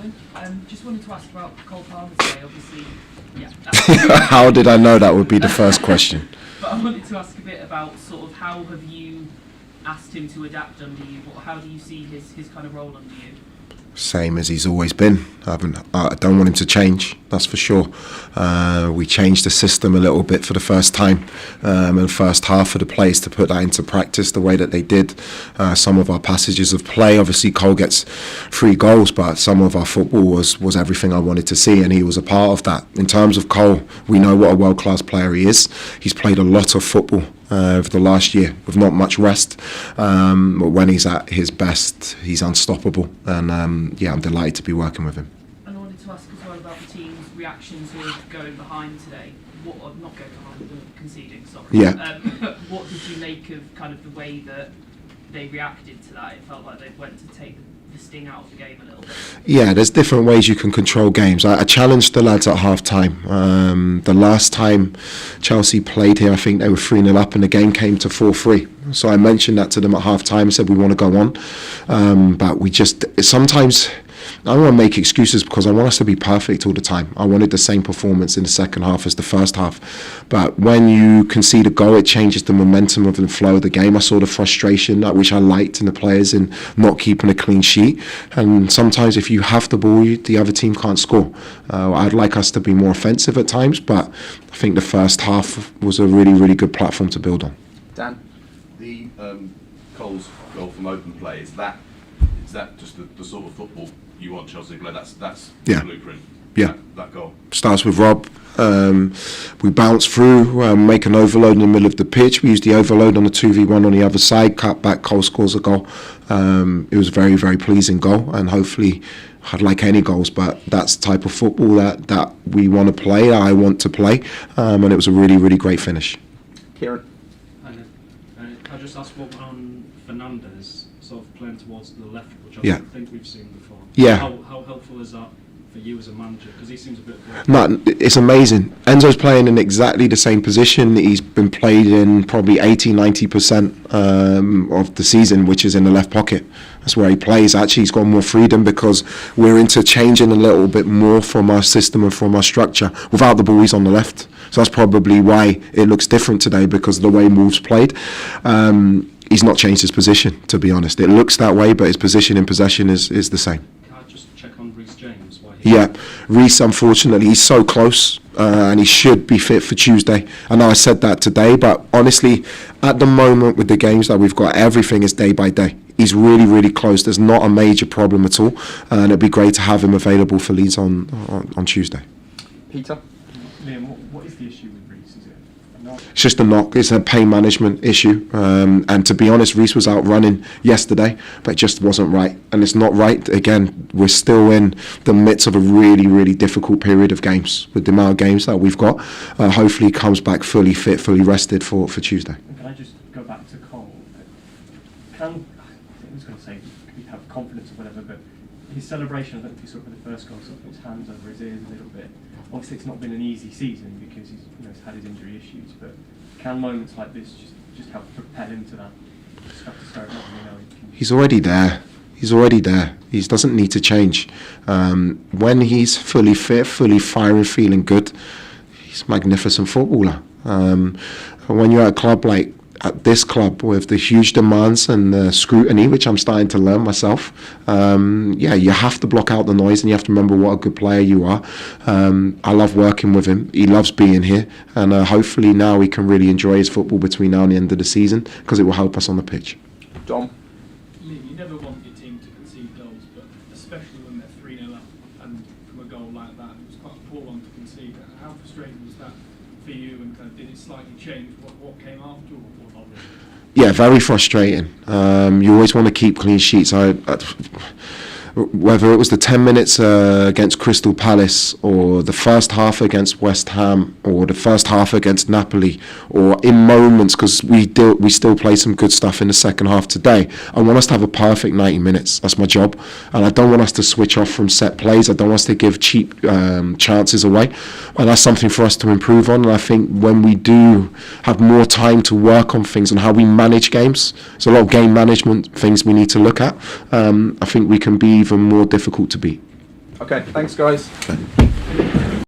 morning. Just wanted to ask about Cole Palmer today, obviously. Yeah. How did I know that would be the first question? But I wanted to ask a bit about sort of how have you asked him to adapt under you? How do you see his kind of role under you? Same as he's always been. I don't want him to change, that's for sure. We changed the system a little bit for the first time in the first half of the players to put that into practice the way that they did. Some of our passages of play, obviously Cole gets 3 goals, but some of our football was everything I wanted to see, and he was a part of that. In terms of Cole, we know what a world-class player he is. He's played a lot of football over the last year with not much rest, but when he's at his best he's unstoppable, and I'm delighted to be working with him. And I wanted to ask as well about the team's reaction to going behind today. Not going behind, but conceding, sorry. Yeah. What did you make of kind of the way that they reacted to that? It felt like they went to take the sting out of the game a little bit. Yeah, there's different ways you can control games. I challenged the lads at half-time. The last time Chelsea played here, I think they were 3-0 up and the game came to 4-3. So I mentioned that to them at half-time and said we want to go on. But we just, sometimes, I don't want to make excuses because I want us to be perfect all the time. I wanted the same performance in the second half as the first half. But when you concede a goal, it changes the momentum of the flow of the game. I saw the frustration, which I liked in the players in not keeping a clean sheet. And sometimes if you have the ball, the other team can't score. I'd like us to be more offensive at times, but I think the first half was a really, really good platform to build on. Dan? The Cole's goal from open play, is that just the sort of football you want Chelsea to play? That's the blueprint. Yeah. That goal. Starts with Rob. We bounce through, make an overload in the middle of the pitch. We use the overload on the 2v1 on the other side. Cut back, Cole scores a goal. It was a very, very pleasing goal, and hopefully I'd like any goals, but that's the type of football that we want to play, I want to play, and it was a really, really great finish. Kieran? I just asked what on Fernandes sort of playing towards the left, which I don't think we've seen before. Yeah. How helpful is that for you as a manager? Because he seems a bit... No, it's amazing. Enzo's playing in exactly the same position he's been played in probably 80-90% of the season, which is in the left pocket. That's where he plays. Actually, he's got more freedom because we're interchanging a little bit more from our system and from our structure. Without the ball, he's on the left. So that's probably why it looks different today, because of the way Wolves played. He's not changed his position, to be honest. It looks that way, but his position in possession is the same. Can I just check on Reece James? Yeah, Reece, unfortunately, he's so close, and he should be fit for Tuesday. I know I said that today, but honestly, at the moment with the games that we've got, everything is day by day. He's really, really close. There's not a major problem at all, and it'd be great to have him available for Leeds on Tuesday. Peter? Liam, what is the issue with Reece? Is it a knock? It's just a knock. It's a pain management issue. And to be honest, Reece was out running yesterday, but it just wasn't right. And it's not right. Again, we're still in the midst of a really, really difficult period of games with the amount of games that we've got. Hopefully he comes back fully fit, fully rested for Tuesday. Can I just go back to Cole? I was going to say you have confidence or whatever, but his celebration, I don't know if you saw it with the first goal, sort of put his hands over his ears a little bit. Obviously, it's not been an easy season because he's had his injury issues, but can moments like this just help propel him to that stratospheric? He's already there. He's already there. He doesn't need to change. When he's fully fit, fully firing, feeling good, he's a magnificent footballer. When you're at a club like at this club with the huge demands and the scrutiny, which I'm starting to learn myself, you have to block out the noise and you have to remember what a good player you are. I love working with him. He loves being here, and hopefully now he can really enjoy his football between now and the end of the season, because it will help us on the pitch. Dom? You never want your team to concede goals, but especially when they're 3-0 up and from a goal like that, it was quite a poor one to concede. How frustrating was that for you, and kind of did it slightly change what came after, or not really? Yeah, very frustrating. You always want to keep clean sheets. Whether it was the 10 minutes against Crystal Palace, or the first half against West Ham, or the first half against Napoli, or in moments, because we still play some good stuff in the second half today. I want us to have a perfect 90 minutes. That's my job, and I don't want us to switch off from set plays. I don't want us to give cheap chances away, and that's something for us to improve on. And I think when we do have more time to work on things and how we manage games, there's a lot of game management things we need to look at. I think we can be even more difficult to beat. Okay, thanks guys. Okay.